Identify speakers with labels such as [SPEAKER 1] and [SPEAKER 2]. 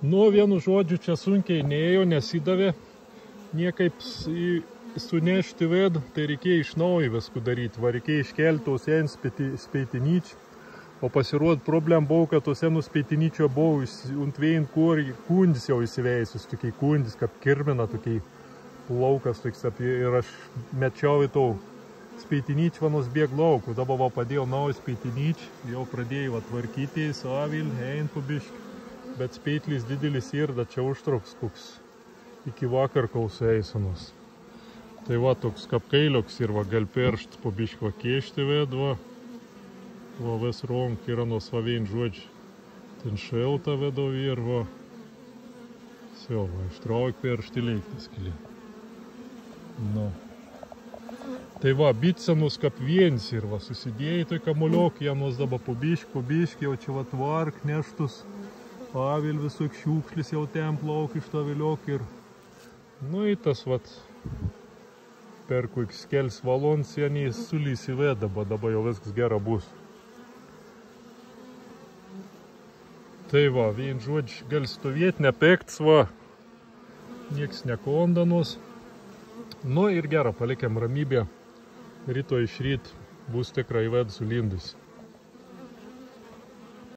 [SPEAKER 1] Nu, vienu žodžiu, čia sunkiai neėjo, nesidavė niekaip sunešti ved, tai reikėjo iš naujo viskų daryti, va reikėjo iškelti tos jens speitinyčių, o pasirodo problem buvo, kad tos senus speitinyčio buvo ant vien kundis jau įsiveisus, tokiai kundis, kaip kirmina, tokiai laukas, ir aš mečiau į to speitinyčių vanos bėg laukų, dabar va padėjau naują speitinyčių, jau pradėjau atvarkyti į savilį, ein po biškį. Bet speitlis didelis ir da čia užtruks koks iki vakar kausų eisenos. Tai va toks kapkailioks ir va gal peršt po biškį va kešti ved, va vis ronk yra nuo svavein žodžių. Ten šelta vedau ir va. Все, va ištrauk peršti leiktas keli. Nu. Tai va, bitsenus kap viens ir va susidėjai tai kamuliok, janos dabar po biškį, jau čia va tvark neštus. Avil visok šiukšlis jau ten plauk iš to viliok ir nu į tas vat per kokius kels valons jie sulys į ved, dabar jau viskas gera bus. Tai va, vien žodžiu, gali stovėti, nepekts va, nieks nekondanos. Nu ir gera, palikiam ramybę, ryto iš ryt bus tikrai ved sulindus.